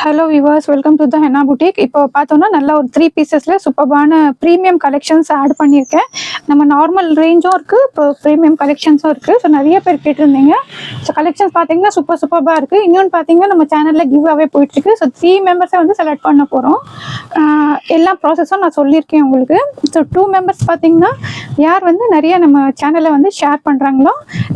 Hello viewers, welcome to the henna boutique. இப்போ பார்த்தோன்னா நல்ல ஒரு 3 பீசஸில் சூப்பர்பான ப்ரீமியம் கலெக்ஷன்ஸ் ஆட் பண்ணியிருக்கேன். நம்ம நார்மல் ரேஞ்சும் இருக்குது, இப்போ ப்ரீமியம் கலெக்ஷன்ஸும் இருக்குது. ஸோ நிறைய பேர் கேட்டிருந்தீங்க. ஸோ கலெக்ஷன்ஸ் பார்த்தீங்கன்னா சூப்பராக இருக்குது. இன்னொன்று பார்த்தீங்கன்னா நம்ம சேனலில் கிவ் அவே போயிட்டுருக்கு. ஸோ 3 மெம்பர்ஸை வந்து செலக்ட் பண்ண போகிறோம். எல்லா ப்ராசஸும் நான் சொல்லியிருக்கேன் உங்களுக்கு. ஸோ 2 மெம்பர்ஸ் பார்த்தீங்கன்னா யார் வந்து நிறைய நம்ம சேனலை வந்து ஷேர் பண்ணுறாங்களோ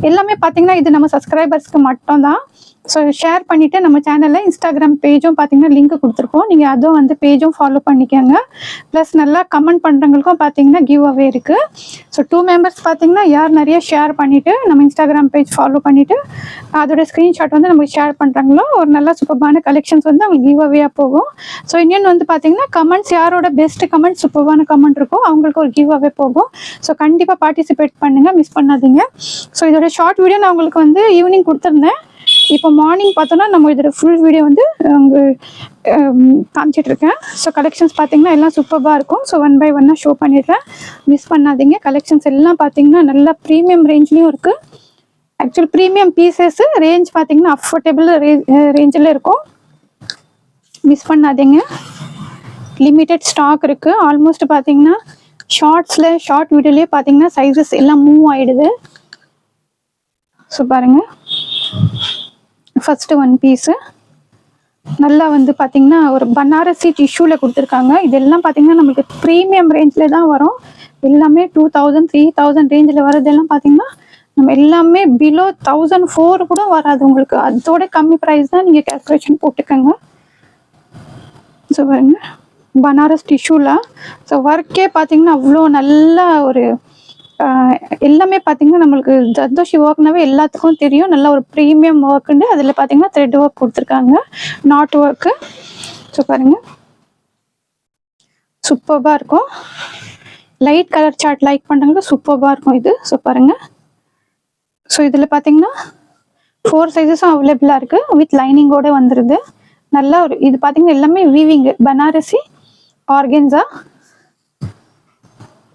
எல்லாமே பார்த்தீங்கன்னா இது நம்ம சப்ஸ்கிரைபர்ஸ்க்கு மட்டும்தான். ஸோ ஷேர் பண்ணிவிட்டு நம்ம சேனலில் இன்ஸ்டாகிராம் பேஜும் பார்த்தீங்கன்னா லிங்க் கொடுத்துருக்கோம். நீங்கள் அதுவும் வந்து பேஜும் ஃபாலோ பண்ணிக்கோங்க. ப்ளஸ் நல்லா கமெண்ட் பண்ணுறவங்களுக்கும் பார்த்தீங்கன்னா கிவ் அவே இருக்குது. ஸோ 2 மெம்பர்ஸ் பார்த்தீங்கன்னா யார் நிறைய ஷேர் பண்ணிவிட்டு நம்ம இன்ஸ்டாகிராம் பேஜ் ஃபாலோ பண்ணிவிட்டு அதோட ஸ்க்ரீன்ஷாட் வந்து நமக்கு ஷேர் பண்ணுறாங்களோ ஒரு நல்ல சூப்பரான கலெக்ஷன்ஸ் வந்து அவங்களுக்கு கிவ் அவேயாக போகும். ஸோ இன்னொன்று வந்து பார்த்தீங்கன்னா கமெண்ட்ஸ் யாரோட பெஸ்ட் கமெண்ட் சூப்பரான கமெண்ட் இருக்கோ அவங்களுக்கு ஒரு கிவ் அவே போகும். ஸோ கண்டிப்பாக பார்ட்டிசிபேட் பண்ணுங்கள், மிஸ் பண்ணாதீங்க. ஸோ இதோட ஷார்ட் வீடியோ நான் உங்களுக்கு வந்து ஈவினிங் கொடுத்துருந்தேன். இப்போ மார்னிங் பார்த்தோன்னா நம்ம இதோட ஃபுல் வீடியோ வந்து காமிச்சிட்ருக்கேன். ஸோ கலெக்ஷன்ஸ் பார்த்தீங்கன்னா எல்லாம் சூப்பராக இருக்கும். ஸோ 1 by 1 ஷோ பண்ணிடுறேன், மிஸ் பண்ணாதீங்க. கலெக்ஷன்ஸ் எல்லாம் பார்த்தீங்கன்னா நல்லா ப்ரீமியம் ரேஞ்ச்லேயும் இருக்குது. ஆக்சுவல் ப்ரீமியம் பீசஸ் ரேஞ்ச் பார்த்தீங்கன்னா அஃபோர்டபுள் ரேஞ்சில் இருக்கும், மிஸ் பண்ணாதீங்க. லிமிட்டட் ஸ்டாக் இருக்குது. ஆல்மோஸ்ட் பார்த்தீங்கன்னா ஷார்ட் வீடியோலேயே பார்த்தீங்கன்னா சைஸஸ் எல்லாம் மூவ் ஆகிடுது. ஸோ பாருங்கள், ஃபஸ்ட்டு 1 பீஸு நல்லா வந்து பார்த்தீங்கன்னா ஒரு பனாரசி டிஷ்யூவில் கொடுத்துருக்காங்க. இதெல்லாம் பார்த்தீங்கன்னா நம்மளுக்கு ப்ரீமியம் ரேஞ்சில் தான் வரும். எல்லாமே 2000 3000 ரேஞ்சில் வரதெல்லாம் பார்த்தீங்கன்னா நம்ம எல்லாமே பிலோ 1004 கூட வராது உங்களுக்கு. அதோட கம்மி ப்ரைஸ் தான், நீங்கள் கேல்குலேஷன் போட்டுக்கோங்க. ஸோ பாருங்க, பனாரஸ் டிஷ்யூவில் ஸோ ஒர்க்கே பார்த்தீங்கன்னா அவ்வளோ நல்ல ஒரு எல்லாமே பார்த்தீங்கன்னா நம்மளுக்கு ஜர்தோஷி ஒர்க்னாவே எல்லாத்துக்கும் தெரியும். நல்ல ஒரு ப்ரீமியம் ஒர்க்குண்டு அதில் பார்த்தீங்கன்னா த்ரெட் ஒர்க் கொடுத்துருக்காங்க, நாட் ஒர்க்கு. ஸோ பாருங்கள், சூப்பராக இருக்கும். லைட் கலர் சார்ட் லைக் பண்ணுறாங்க, சூப்பராக இருக்கும் இது. ஸோ பாருங்கள், ஸோ இதில் பார்த்தீங்கன்னா 4 சைஸஸும் அவைலபிளாக இருக்குது, வித் லைனிங்கோடு வந்துடுது. நல்லா ஒரு இது பார்த்தீங்கன்னா எல்லாமே weaving Banarasi organza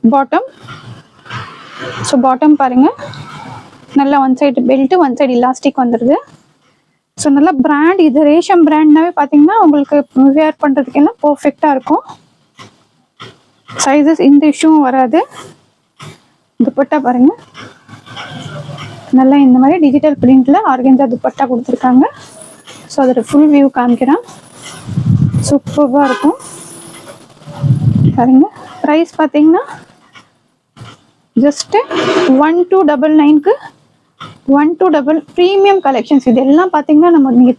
bottom. So bottom பாருங்கள், நல்லா 1 சைடு பெல்ட்டு 1 சைடு இலாஸ்டிக் வந்துடுது. ஸோ நல்லா பிராண்ட், இது ரேஷம் பிராண்ட்னாவே பார்த்தீங்கன்னா உங்களுக்கு வேர் பண்ணுறதுக்கு எல்லாம் பர்ஃபெக்டாக இருக்கும். சைஸஸ் இந்த இஷ்யூவும் வராது. துப்பட்டா பாருங்கள், நல்லா இந்த மாதிரி டிஜிட்டல் பிரிண்டில் ஆர்கென்ஸா துப்பட்டா கொடுத்துருக்காங்க. ஸோ அதோட ஃபுல் வியூ காமிக்கிறேன், சூப்பராக இருக்கும் பாருங்கள். ப்ரைஸ் பார்த்தீங்கன்னா ஜஸ்ட்டு 1299க்கு 1299 ப்ரீமியம் கலெக்ஷன்ஸ். இது எல்லாம் பார்த்தீங்கன்னா நீங்கள்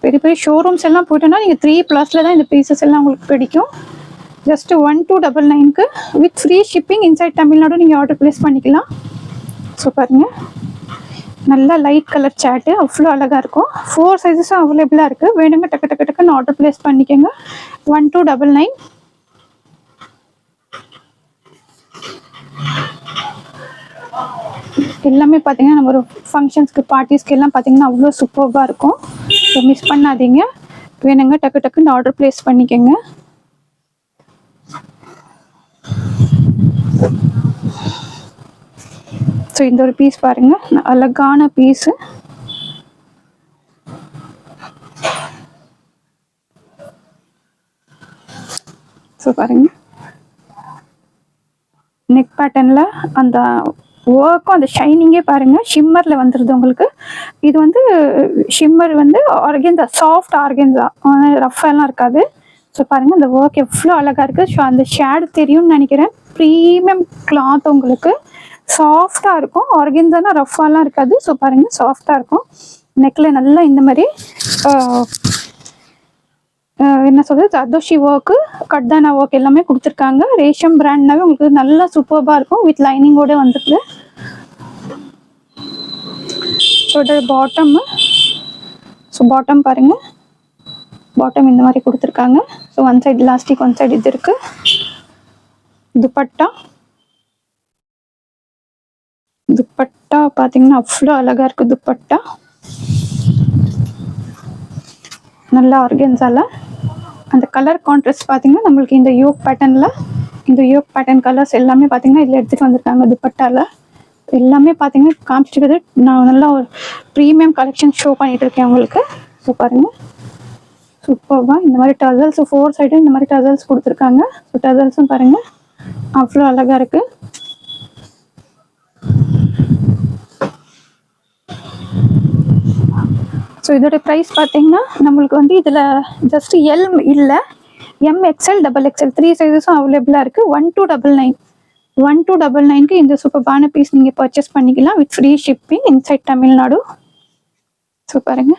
பெரிய பெரிய ஷோரூம்ஸ் எல்லாம் போயிட்டோன்னா நீங்கள் 3+ தான் இந்த பீசஸ் எல்லாம் உங்களுக்கு பிடிக்கும். ஜஸ்ட்டு 1299க்கு with free shipping inside Tamil Nadu நீங்கள் ஆர்டர் ப்ளேஸ் பண்ணிக்கலாம். ஸோ பாருங்கள், நல்லா லைட் கலர் சார்ட்டு அவ்வளோ அழகாக இருக்கும். 4 சைஸஸும் அவைலபிளாக இருக்குது. வேணுங்க டக்குன்னு ஆர்டர் ப்ளேஸ் பண்ணிக்கோங்க. 1299. எல்லாமே பார்த்தீங்கன்னா நம்ம ஒரு ஃபங்க்ஷன்ஸ்க்கு பார்ட்டிஸ்க்கு எல்லாம் பார்த்தீங்கன்னா அவ்வளோ சூப்பராக இருக்கும். ஸோ மிஸ் பண்ணாதீங்க, வேணுங்க டக்குன்னு ஆர்டர் ப்ளேஸ் பண்ணிக்கோங்க. ஸோ இந்த ஒரு பீஸ் பாருங்கள், அழகான பீஸு. ஸோ பாருங்கள், நெக் பேட்டர்னில் அந்த ஒர்க்கும் அந்த ஷைனிங்கே பாருங்கள், ஷிம்மரில் வந்துடுது உங்களுக்கு. இது வந்து ஷிம்மர் வந்து ஆர்கென்ஸா, சாஃப்ட் ஆர்கென்ஸா, ரஃபெல்லாம் இருக்காது. ஸோ பாருங்கள், அந்த ஒர்க் எவ்வளோ அழகாக இருக்குது. ஸோ அந்த ஷேடு தெரியும்னு நினைக்கிறேன். ப்ரீமியம் கிளாத் உங்களுக்கு சாஃப்டாக இருக்கும். ஆர்கென்ஸானா ரஃபாலாம் இருக்காது. ஸோ பாருங்கள், சாஃப்டாக இருக்கும். நெக்கில் நல்லா இந்த மாதிரி என்ன சொல்கிறது, ஜர்தோஷி ஒர்க்கு, கட்தானா ஒர்க் எல்லாமே கொடுத்துருக்காங்க. ரேஷம் பிராண்ட்னாவே உங்களுக்கு நல்லா சூப்பராக இருக்கும், வித் லைனிங்கோடு வந்துருக்கு. ஸோ பாட்டம்மு, ஸோ பாட்டம் பாருங்கள், பாட்டம் இந்த மாதிரி கொடுத்துருக்காங்க. ஸோ 1 சைடு இலாஸ்டிக் 1 சைடு இது இருக்குது. துப்பட்டா பார்த்தீங்கன்னா அவ்வளோ அழகாக இருக்குது. துப்பட்டா நல்லா ஆர்கென்ஸால அந்த கலர் கான்ட்ராஸ்ட் பார்த்தீங்கன்னா நம்மளுக்கு இந்த யோக் பேட்டர்ன் கலர்ஸ் எல்லாமே பார்த்தீங்கன்னா இதில் எடுத்துகிட்டு வந்திருக்காங்க. துப்பட்டாவில் எல்லாமே பார்த்தீங்கன்னா காமிச்சிட்டு நான் நல்லா ஒரு ப்ரீமியம் கலெக்ஷன் ஷோ பண்ணிகிட்டு இருக்கேன் உங்களுக்கு. ஸோ பாருங்கள் சூப்பர்வா இந்த மாதிரி டசல்ஸ் 4 சைடும் இந்த மாதிரி டசல்ஸ் கொடுத்துருக்காங்க. ஸோ டசல்ஸும் பாருங்கள் அவ்வளோ அழகாக இருக்குது. ஸோ இதோட ப்ரைஸ் பார்த்தீங்கன்னா நம்மளுக்கு வந்து இதில் ஜஸ்ட் எல் இல்லை, எம்எக்ஸ்எல் XXL 3 சைஸஸும் அவைலபிளாக இருக்குது. 1299க்கு இந்த சூப்பர்பான பீஸ் நீங்கள் பர்ச்சேஸ் பண்ணிக்கலாம் with free shipping inside Tamil Nadu. So பாருங்க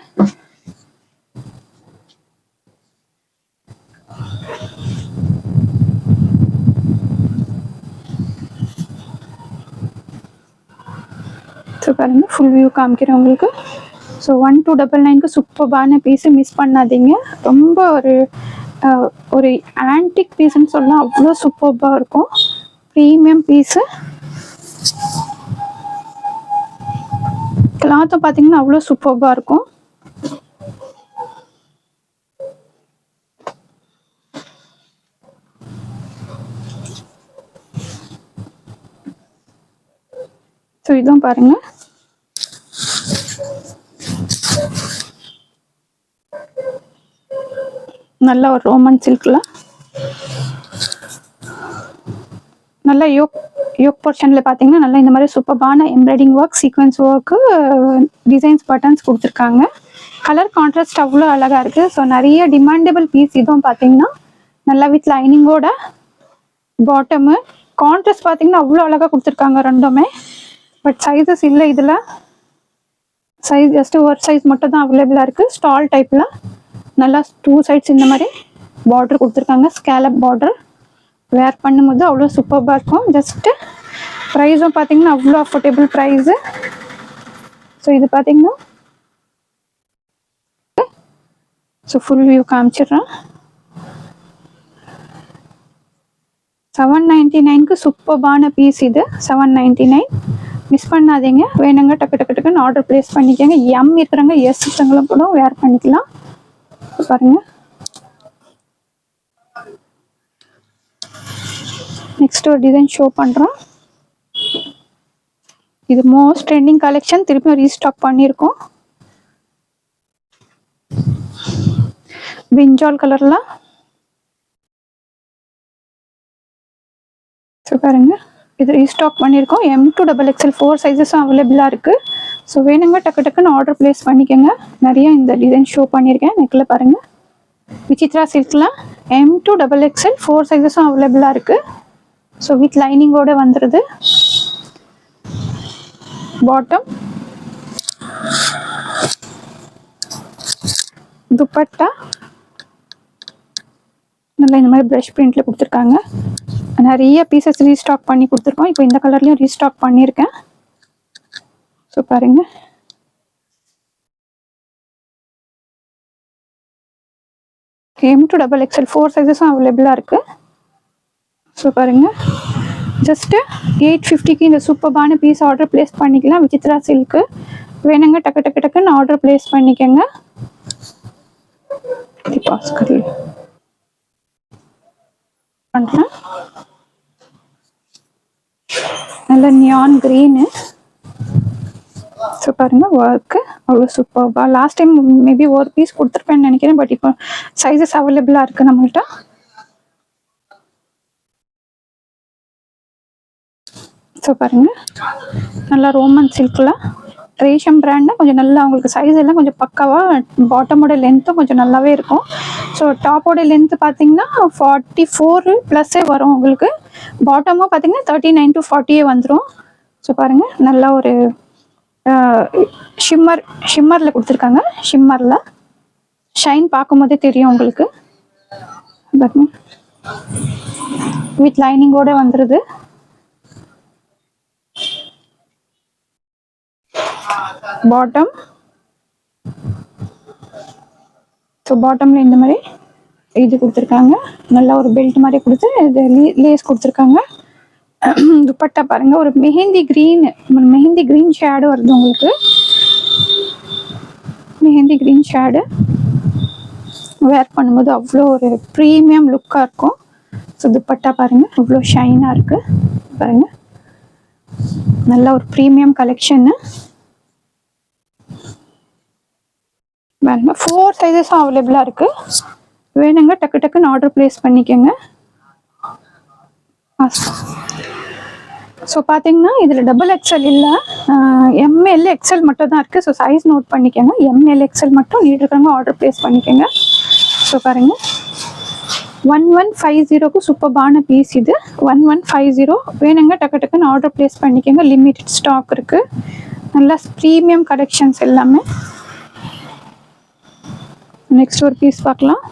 ஸோ பாருங்க ஃபுல் வியூ காமிக்கிறேன் உங்களுக்கு. ஸோ 1299க்கு சூப்பர்பான பீஸு மிஸ் பண்ணாதீங்க. ரொம்ப ஒரு ஆன்டிக் பீஸ்ன்னு சொல்லலாம், அவ்வளோ சூப்பர்பாக இருக்கும். ப்ரீமியம் பீஸு, கிளாத்தும் பார்த்தீங்கன்னா அவ்வளோ சூப்பர்பாக இருக்கும். ஸோ இதுவும் பாருங்க நல்ல ஒரு ரோமன் சில்க்ல நல்ல யோக் போர்ஷனில் பார்த்தீங்கன்னா நல்லா இந்த மாதிரி சூப்பர்பான embroidery work, sequins work, designs buttons கொடுத்துருக்காங்க. கலர் கான்ட்ராஸ்ட் அவ்வளோ அழகாக இருக்குது. ஸோ நிறைய டிமாண்டபிள் பீஸ். இதுவும் பார்த்தீங்கன்னா நல்லா வித் லைனிங்கோட பாட்டமு கான்ட்ராஸ்ட் பார்த்தீங்கன்னா அவ்வளோ அழகாக கொடுத்துருக்காங்க ரெண்டுமே. பட் சைஸஸ் இல்லை இதில், சைஸ் ஜஸ்ட்டு ஒரு சைஸ் மட்டும் தான் அவைலபிளாக இருக்குது. ஸ்டால் டைப்பில் நல்லா 2 சைட்ஸ் இந்த மாதிரி பார்டர் கொடுத்துருக்காங்க, ஸ்கேலப் பார்டர். வேர் பண்ணும்போது அவ்வளோ சூப்பர்பாக இருக்கும். ஜஸ்ட்டு ப்ரைஸும் பார்த்தீங்கன்னா அவ்வளோ அஃபோர்டபுள் ப்ரைஸு. ஸோ இது பார்த்தீங்கன்னா ஸோ ஃபுல் வியூ காமிச்சிடுறேன். 799க்கு சூப்பர்பான பீஸ் இது. 799 மிஸ் பண்ணாதீங்க. வேணுங்க டக்குன்னு ஆர்டர் ப்ளேஸ் பண்ணிக்கோங்க. எம் இருக்கிறவங்க எஸ் இருக்கிறவங்களும் கூட வேர் பண்ணிக்கலாம். பாருங்க நெக்ஸ்ட் ஒரு டிசைன் ஷோ பண்றோம். இது மோஸ்ட் ட்ரெண்டிங் கலெக்ஷன், திருப்பியும் ரீஸ்டாக் பண்ணியிருக்கோம். பிரிஞ்சால் கலர்ல. ஸோ பாருங்க இது ரீஸ்டாக் பண்ணியிருக்கோம். M2 XXL 4 சைஸஸும் அவைலபிளாக இருக்குது. ஸோ வேணுங்க டக்குன்னு ஆர்டர் ப்ளேஸ் பண்ணிக்கோங்க. நிறைய இந்த டிசைன் ஷோ பண்ணியிருக்கேன். நெக்கில் பாருங்கள் விசித்ரா சில்கில் M2 XXL 4 சைஸஸும் அவைலபிளாக இருக்குது. ஸோ வித் லைனிங்கோடு வந்துடுது. பாட்டம், துப்பட்டா நல்லா இந்த மாதிரி ப்ரஷ் பிரிண்ட்டில் கொடுத்துருக்காங்க. நிறைய பீசஸ் ரீஸ்டாக் பண்ணி கொடுத்துருக்கோம். இப்போ இந்த கலர்லையும் ரீஸ்டாக் பண்ணியிருக்கேன். ஸோ பாருங்க M2 XXL 4 சைஸஸும் அவைலபிளாக இருக்குது. ஸோ பாருங்க ஜஸ்ட்டு 850க்கு இந்த சூப்பர்பான பீஸ் ஆர்டர் ப்ளேஸ் பண்ணிக்கலாம். விசித்ரா சில்க்கு வேணுங்க டக்குன்னு ஆர்டர் ப்ளேஸ் பண்ணிக்கோங்க. பண்ணுறேன் நல்ல நியான் கிரீனு. ஸோ பாருங்க ஒர்க்கு அவ்வளோ சூப்பர்பா. லாஸ்ட் டைம் மேபி ஒரு பீஸ் கொடுத்துருப்பேன்னு நினைக்கிறேன். பட் இப்போ சைஸஸ் அவைலபிளாக இருக்குது நம்மள்கிட்ட. ஸோ பாருங்க நல்லா ரோமன் சில்கில் ரேஷம் பிராண்ட்னா கொஞ்சம் நல்லா உங்களுக்கு சைஸ் எல்லாம் கொஞ்சம் பக்காவாக, பாட்டமோட லென்த்தும் கொஞ்சம் நல்லாவே இருக்கும். ஸோ டாப்போட லென்த்து பார்த்தீங்கன்னா 44+ வரும் உங்களுக்கு. பாட்டமும் பார்த்தீங்கன்னா 39 to 40 வந்துடும். ஸோ பாருங்கள் நல்லா ஒரு ஷிம்மரில் கொடுத்துருக்காங்க. ஷிம்மரில் ஷைன் பார்க்கும்போதே தெரியும் உங்களுக்கு. வித் லைனிங்கோட வந்துடுது. பாட்டம், ஸோ பாட்டமில் இந்த மாதிரி இது கொடுத்துருக்காங்க. நல்லா ஒரு பெல்ட் மாதிரி கொடுத்து இது லேஸ் கொடுத்துருக்காங்க. துப்பட்டா பாருங்க ஒரு மெஹந்தி கிரீன் ஷேடு வருது உங்களுக்கு. மெஹந்தி கிரீன் ஷேடு வேர் பண்ணும்போது அவ்வளோ ஒரு ப்ரீமியம் லுக்காக இருக்கும். ஸோ துப்பட்டா பாருங்க அவ்வளோ ஷைனாக இருக்கு. பாருங்க நல்ல ஒரு ப்ரீமியம் கலெக்ஷன்னு. பாருங்க 4 சைஸஸும் அவைலபிளாக இருக்குது. வேணுங்க டக்கு டக்குன்னு ஆர்டர் ப்ளேஸ் பண்ணிக்கோங்க. ஸோ பார்த்தீங்கன்னா இதில் டபுள் எக்ஸ்எல் இல்லை, எம்எல் எக்ஸ்எல் மட்டும் தான் இருக்குது. ஸோ சைஸ் நோட் பண்ணிக்கோங்க. எம்எல் எக்ஸ்எல் மட்டும் நீட் இருக்கிறவங்க ஆர்டர் ப்ளேஸ் பண்ணிக்கோங்க. ஸோ பாருங்கள் 1150க்கு சூப்பர்பான பீஸ் இது. 1150 வேணுங்க டக்கு டக்குன்னு ஆர்டர் ப்ளேஸ் பண்ணிக்கோங்க. லிமிட்டட் ஸ்டாக் இருக்குது. நல்லா ப்ரீமியம் கலெக்ஷன்ஸ் எல்லாமே. நெக்ஸ்ட் ஒரு பீஸ் பார்க்கலாம்.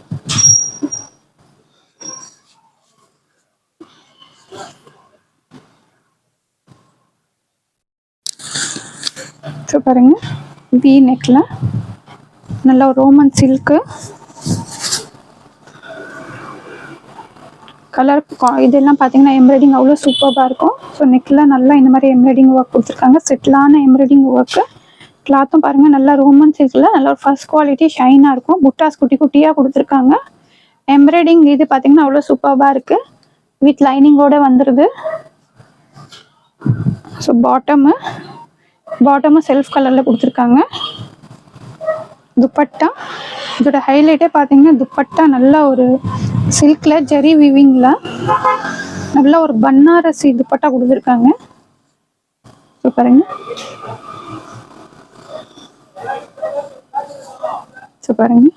ஸோ பாருங்க வி நெக்கில் நல்லா ரோமன் சில்க்கு கலர். இதெல்லாம் பார்த்தீங்கன்னா எம்ப்ராய்டிங் அவ்வளோ சூப்பராக இருக்கும். ஸோ நெக்கில் நல்லா இந்த மாதிரி எம்ப்ராய்டிங் ஒர்க் கொடுத்துருக்காங்க. செட்டிலான எம்ப்ராய்டிங் ஒர்க்கு. கிளாத்தும் பாருங்கள் நல்லா ரோமன் சில்கில் நல்ல ஒரு ஃபர்ஸ்ட் குவாலிட்டி ஷைனாக இருக்கும். புட்டாஸ் குட்டி குட்டியாக கொடுத்துருக்காங்க. எம்ப்ராய்டிங் இது பார்த்தீங்கன்னா அவ்வளோ சூப்பராக இருக்குது. வித் லைனிங்கோடு வந்துடுது. ஸோ பாட்டமும் செல்ஃப் கலரில் கொடுத்துருக்காங்க. துப்பட்டா இதோட ஹைலைட்டே பார்த்தீங்கன்னா துப்பட்டா நல்ல ஒரு சில்கில் ஜெரி வீவிங்கில் நல்ல ஒரு பன்னாரசி துப்பட்டா கொடுத்துருக்காங்க. ஸோ பாருங்க. ஸோ பாருங்க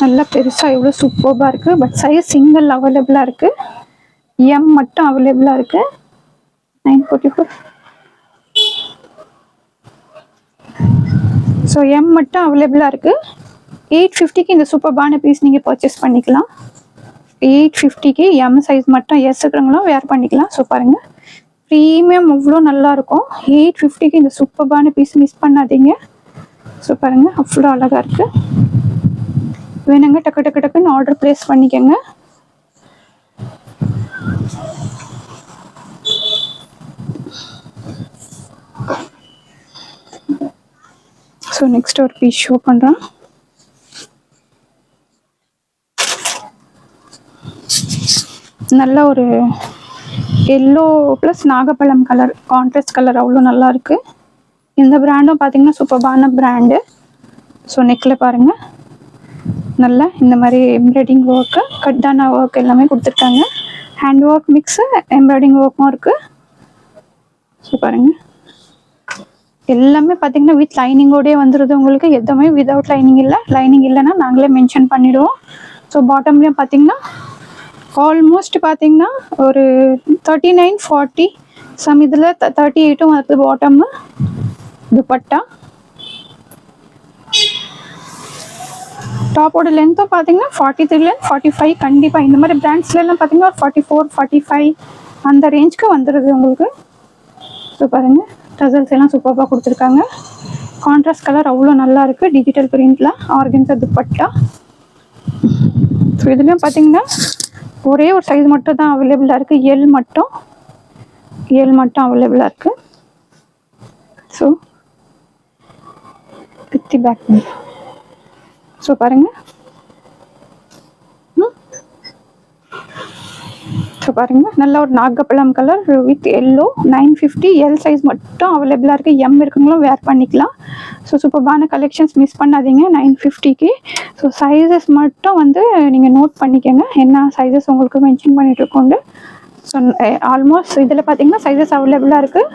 நல்லா பெருசாக எவ்வளோ சூப்பராக இருக்குது. பட் சைஸ் சிங்கிள் அவைலபிளாக இருக்குது. எம் மட்டும் அவைலபிளாக இருக்குது. 944. ஸோ எம் மட்டும் அவைலபிளாக இருக்குது. 850க்கு இந்த சூப்பர்பான பீஸ் நீங்கள் பர்ச்சேஸ் பண்ணிக்கலாம். 850க்கு எம் சைஸ் மட்டும் எஸ் இருக்கிறவங்களும் வேர் பண்ணிக்கலாம். ஸோ பாருங்கள் ப்ரீமியம் அவ்வளோ நல்லாயிருக்கும். 850க்கு இந்த சூப்பர்பான பீஸ் மிஸ் பண்ணாதீங்க. ஸோ பாருங்கள் அவ்வளோ அழகாக இருக்குது. வேணுங்க டக்கு டக்கு டக்குன்னு ஆர்டர் ப்ளேஸ் பண்ணிக்கோங்க. ஸோ நெக்ஸ்ட் ஒரு பீஸ் ஷோ பண்ணுறேன். நல்ல ஒரு எல்லோ ப்ளஸ் நாகப்பழம் கலர் கான்ட்ராஸ்ட் கலர் அவ்வளோ நல்லா இருக்குது. இந்த பிராண்டும் பார்த்தீங்கன்னா சூப்பர்பான பிராண்டு. ஸோ நெக்கில் பாருங்கள் நல்லா இந்த மாதிரி எம்ப்ராய்டிங் ஒர்க்கு கட்டான ஒர்க் எல்லாமே கொடுத்துருக்காங்க. ஹேண்ட் ஒர்க் மிக்ஸு எம்ப்ராய்டிங் ஒர்க்கும் இருக்குது. ஸோ பாருங்கள் எல்லாமே பார்த்தீங்கன்னா வித் லைனிங்கோடே வந்துடுது. உங்களுக்கு எதுவுமே விதவுட் லைனிங் இல்லை. லைனிங் இல்லைன்னா நாங்களே மென்ஷன் பண்ணிவிடுவோம். ஸோ பாட்டம்லேயும் பார்த்தீங்கன்னா ஆல்மோஸ்ட் பார்த்தீங்கன்னா ஒரு 39-40 சம் இதில் 38 வருது பாட்டம்மு. துப்பட்டா டாப்போட லென்த்தும் பார்த்தீங்கன்னா 43 45 கண்டிப்பாக. இந்த மாதிரி பிராண்ட்ஸ்லாம் பார்த்தீங்கன்னா ஒரு 44 45 அந்த ரேஞ்சுக்கு வந்துடுது உங்களுக்கு. ஸோ பாருங்கள் டசல்ஸ் எல்லாம் சூப்பராக கொடுத்துருக்காங்க. கான்ட்ராஸ்ட் கலர் அவ்வளோ நல்லா இருக்குது. டிஜிட்டல் பிரிண்டில் ஆர்கன்ஸா துப்பட்டா. ஸோ இதுலேயும் பார்த்தீங்கன்னா ஒரே ஒரு சைஸ் மட்டும் தான் அவைலபிளாக இருக்குது. எல் மட்டும் அவைலபிளாக இருக்குது. ஸோ பித்தி பேக். ஸோ பாருங்கள் ஸோ பாருங்கள் நல்ல ஒரு நாகப்பழம் colour with yellow 950 L size மட்டும் அவைலபிளாக இருக்குது. எம் இருக்குங்களும் வேர் பண்ணிக்கலாம். ஸோ சூப்பர்பான கலெக்ஷன்ஸ் மிஸ் பண்ணாதீங்க 950க்கு. ஸோ சைஸஸ் மட்டும் வந்து நீங்கள் நோட் பண்ணிக்கோங்க. என்ன சைஸஸ் உங்களுக்கு மென்ஷன் பண்ணிட்டு இருக்கோண்டு. ஸோ ஆல்மோஸ்ட் இதில் பார்த்தீங்கன்னா சைஸஸ் அவைலபிளாக இருக்குது.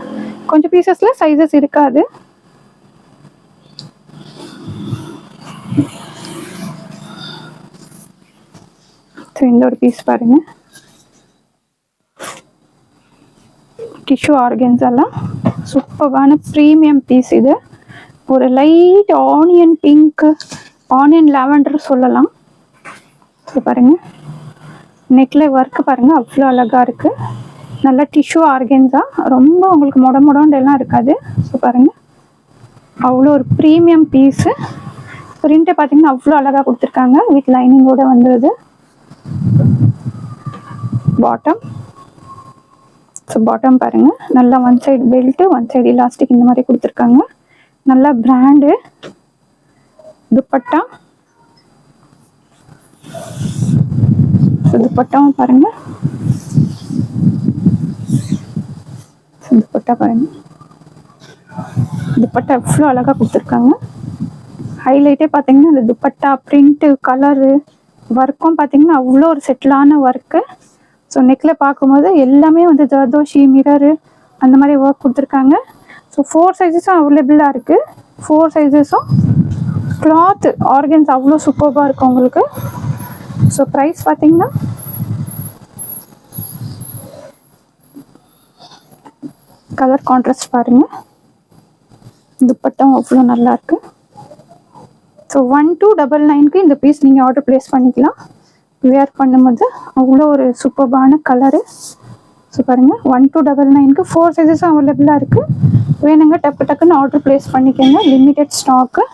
கொஞ்சம் பீசஸில் சைஸஸ் இருக்காது. ஸோ இந்த ஒரு பீஸ் பாருங்கள் டிஷ்யூ ஆர்கன்ஸெல்லாம் சூப்பரான ப்ரீமியம் பீஸ். இது ஒரு light onion pink onion lavender சொல்லலாம். ஸோ பாருங்கள் நெக்கில் ஒர்க்கு பாருங்கள் அவ்வளோ அழகாக இருக்குது. நல்லா டிஷ்யூ ஆர்கன்ஸா ரொம்ப உங்களுக்கு மொடமொடோண்டெல்லாம் இருக்காது. ஸோ பாருங்கள் அவ்வளோ ஒரு ப்ரீமியம் பீஸு. பிரிண்ட்டை பார்த்தீங்கன்னா அவ்வளோ அழகாக கொடுத்துருக்காங்க. வித் லைனிங்கோடு வந்துடுது. பாட்டம். ஸோ பாட்டம் பாருங்கள் நல்லா one side belt one side elastic இந்த மாதிரி கொடுத்துருக்காங்க. நல்லா பிராண்டு. துப்பட்டா. ஸோ துப்பட்டாவும் பாருங்கள். துப்பட்டா பாருங்கள் துப்பட்டா எவ்வளோ அழகாக கொடுத்துருக்காங்க. ஹைலைட்டே பார்த்தீங்கன்னா இந்த துப்பட்டா பிரிண்ட்டு கலரு ஒர்க்கும் பார்த்தீங்கன்னா அவ்வளோ ஒரு செட்டிலான ஒர்க்கு. ஸோ நெக்கில் பார்க்கும்போது எல்லாமே வந்து ஜர்தோஷி மிரரு அந்த மாதிரி ஒர்க் கொடுத்துருக்காங்க. ஸோ 4 சைஸஸும் அவைலபிளாக இருக்குது. 4 சைஸஸும் கிளாத் ஆர்கன்ஸ் அவ்வளோ சூப்பராக இருக்கும் உங்களுக்கு. ஸோ ப்ரைஸ் பார்த்தீங்கன்னா கலர் கான்ட்ராஸ்ட் பாருங்கள், துப்பட்டம் அவ்வளோ நல்லாயிருக்கு. ஸோ 1299க்கு இந்த பீஸ் நீங்கள் ஆர்டர் ப்ளேஸ் பண்ணிக்கலாம். வேர் பண்ணும்போது அவ்வளோ ஒரு சூப்பர்பான கலரு. ஸோ பாருங்கள் 1299க்கு 4 சைஸஸும் அவைலபிளாக இருக்குது. வேணுங்க டக்கு டக்குன்னு ஆர்டர் ப்ளேஸ் பண்ணிக்கோங்க, லிமிட்டட் ஸ்டாக்கு.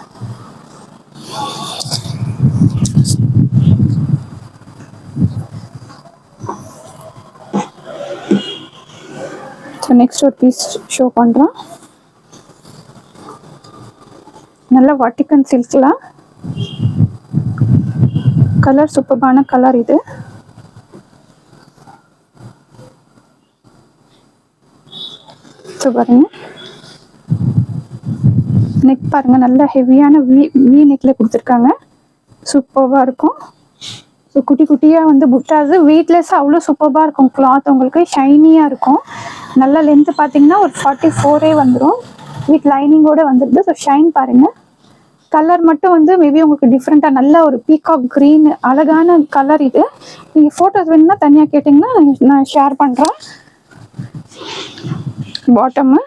ஸோ நெக்ஸ்ட் ஒரு பீஸ் ஷோ பண்ணுறோம். நல்ல வாட்டிக்கன் சில்க்லாம் கலர் சூப்பர்பான கலர் இது. ஸோ பாருங்க நெக் பாருங்கள், நல்ல ஹெவியான வி நெக்கில் கொடுத்துருக்காங்க, சூப்பராக இருக்கும். ஸோ குட்டி குட்டியாக வந்து புட்டாது வெயிட்லெஸ்ஸாக அவ்வளோ சூப்பராக இருக்கும். கிளாத் உங்களுக்கு ஷைனியாக இருக்கும். நல்ல லென்த்து பார்த்தீங்கன்னா ஒரு 44 வந்துடும், வித் லைனிங்கோடு வந்துடுது. ஸோ ஷைன் பாருங்கள். கலர் மட்டும் வந்து மேபி உங்களுக்கு டிஃப்ரெண்ட்டாக நல்ல ஒரு பீகாக் க்ரீன் அழகான கலர் இது. நீங்கள் ஃபோட்டோஸ் வேணும்னா தனியாக கேட்டிங்கன்னா நான் ஷேர் பண்ணுறேன். Bottom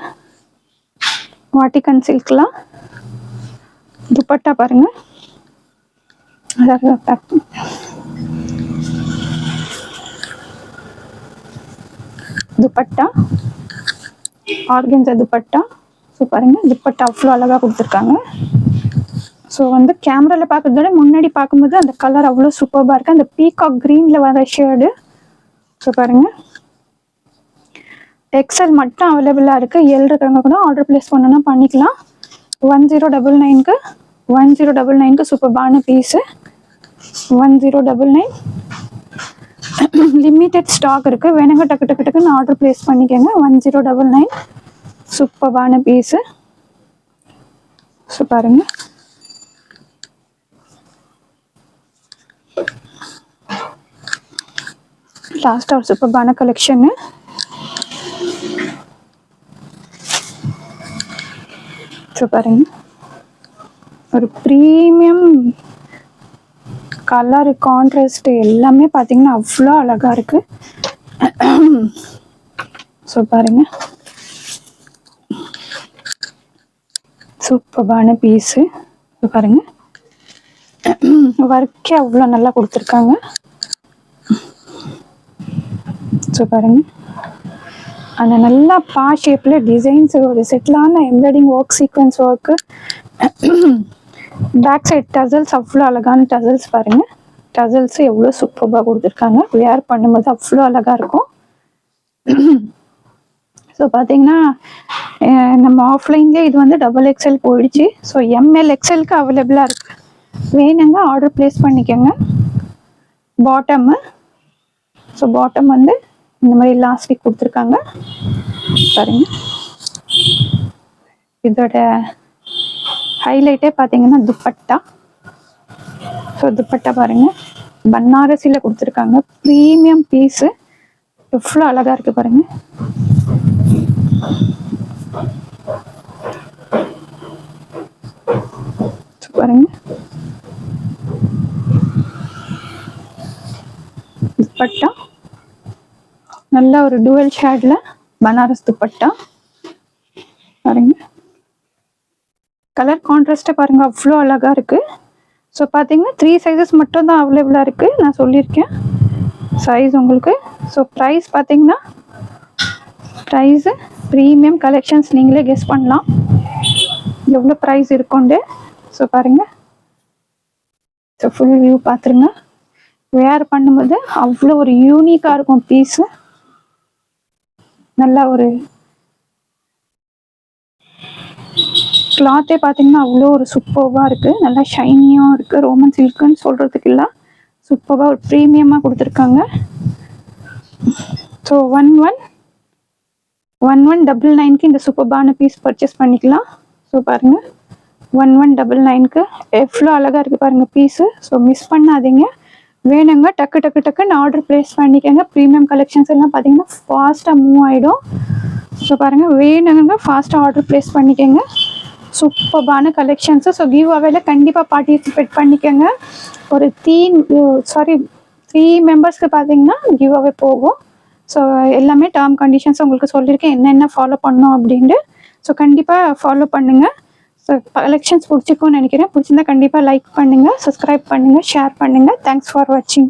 Vatican சில்க்லாம். துப்பட்டா பாருங்கள், அழகாக துப்பட்டா ஆர்கன்ஸா துப்பட்டா. ஸோ பாருங்கள் துப்பட்டா அவ்வளோ அழகாக கொடுத்துருக்காங்க. ஸோ வந்து கேமராவில் பார்க்குறத விட முன்னாடி பார்க்கும்போது அந்த கலர் அவ்வளோ சூப்பராக இருக்குது, அந்த பீகாக் க்ரீனில் வர ஷேடு. ஸோ பாருங்கள் எக்ஸல் மட்டும் அவைலபிளாக இருக்குது. எல் இருக்கிறவங்க கூட ஆர்டர் ப்ளேஸ் பண்ணணும்னா பண்ணிக்கலாம். 1099க்கு சூப்பர்பான பீஸு. 1099 லிமிட்டட் ஸ்டாக் இருக்குது. வேணுங்க டக்கு டக்கு டக்குன்னு ஆர்டர் ப்ளேஸ் பண்ணிக்கோங்க. 1099 சூப்பர்பான பீஸு. ஸோ பாருங்கள் லாஸ்ட்டாக ஒரு சூப்பர்பான கலெக்ஷனு. ஸோ பாருங்க ஒரு ப்ரீமியம் கலர் கான்ட்ராஸ்ட் எல்லாமே பார்த்தீங்கன்னா அவ்வளோ அழகாக இருக்குது. ஸோ பாருங்க சூப்பர்பான பீஸு. ஸோ பாருங்க ஒர்க்கே அவ்வளோ நல்லா கொடுத்துருக்காங்க. ஸோ பாருங்க அந்த நல்லா பா ஷேப்பில் டிசைன்ஸ் ஒரு செட்டிலான embroidery work sequins work. Back side tassels அவ்வளோ அழகான டசல்ஸ் பாருங்கள். டசல்ஸ் எவ்வளோ சூப்பராக கொடுத்துருக்காங்க. வேர் பண்ணும்போது அவ்வளோ அழகாக இருக்கும். ஸோ பார்த்தீங்கன்னா நம்ம ஆஃப்லைன்லேயே இது வந்து XXL போயிடுச்சு. ஸோ ML XLக்கு அவைலபிளாக இருக்குது. வேணுங்க ஆர்டர் ப்ளேஸ் பண்ணிக்கோங்க. பாட்டமு ஸோ பாட்டம் வந்து இந்த மாதிரி லாஸ்டிக் கொடுத்துருக்காங்க பாருங்க. இதோட ஹைலைட்டே பார்த்தீங்கன்னா துப்பட்டா. ஸோ துப்பட்டா பாருங்கள் பனாரசியில் கொடுத்துருக்காங்க, ப்ரீமியம் பீஸு எவ்வளோ அழகாக இருக்குது பாருங்கள். பாருங்க துப்பட்டா நல்ல ஒரு டுவல் ஷேட்ல பனாரஸ் துப்பட்டா பாருங்க. கலர் கான்ட்ராஸ்டா பாருங்க அவ்வளோ அழகா இருக்கு. ஸோ பார்த்தீங்கன்னா 3 சைஸஸ் மட்டும் தான் அவைலபிளாக இருக்குது, நான் சொல்லியிருக்கேன் சைஸ் உங்களுக்கு. ஸோ ப்ரைஸ் பார்த்தீங்கன்னா ப்ரைஸு ப்ரீமியம் கலெக்ஷன்ஸ் நீங்களே கெஸ் பண்ணலாம் எவ்வளோ ப்ரைஸ் இருக்குண்டு. ஸோ பாருங்கள், ஸோ ஃபுல் வியூ பார்த்துருங்க. வேர் பண்ணும்போது அவ்வளோ ஒரு யூனிக்காக இருக்கும் பீஸு. நல்லா ஒரு கிளாத்தே பார்த்தீங்கன்னா அவ்வளோ ஒரு சூப்பர்வாக இருக்குது, நல்லா ஷைனியாக இருக்குது. ரோமன் சில்க்குன்னு சொல்கிறதுக்கு இல்லை, சூப்பராக ஒரு ப்ரீமியமாக கொடுத்துருக்காங்க. ஸோ 1199க்கு இந்த சூப்பர்பான பீஸ் பர்ச்சேஸ் பண்ணிக்கலாம். ஸோ பாருங்கள் 1199க்கு எவ்வளோ அழகாக இருக்குது பாருங்கள் பீஸு. ஸோ மிஸ் பண்ணாதீங்க. வேணுங்க டக்கு டக்கு டக்குன்னு ஆர்டர் ப்ளேஸ் பண்ணிக்கோங்க. ப்ரீமியம் கலெக்ஷன்ஸ் எல்லாம் பார்த்தீங்கன்னா ஃபாஸ்ட்டாக மூவ் ஆகிடும். ஸோ பாருங்கள், வேணுங்க ஃபாஸ்ட்டாக ஆர்டர் ப்ளேஸ் பண்ணிக்கோங்க. சூப்பர்பான கலெக்ஷன்ஸு. ஸோ கிவ் அவேல கண்டிப்பாக பார்ட்டிசிபேட் பண்ணிக்கோங்க. ஒரு 3 மெம்பர்ஸ்க்கு பார்த்தீங்கன்னா கிவ் அவே போகும். ஸோ எல்லாமே டேர்ம் கண்டிஷன்ஸ் உங்களுக்கு சொல்லியிருக்கேன், என்னென்ன ஃபாலோ பண்ணணும் அப்படின்ட்டு. ஸோ கண்டிப்பாக ஃபாலோ பண்ணுங்கள். ஸோ கலெக்ஷன்ஸ் பிடிச்சிக்கும்னு நினைக்கிறேன். பிடிச்சிருந்தா கண்டிப்பாக லைக் பண்ணுங்கள், சப்ஸ்கிரைப் பண்ணுங்கள், ஷேர் பண்ணுங்கள். தேங்க்ஸ் ஃபார் வாட்சிங்.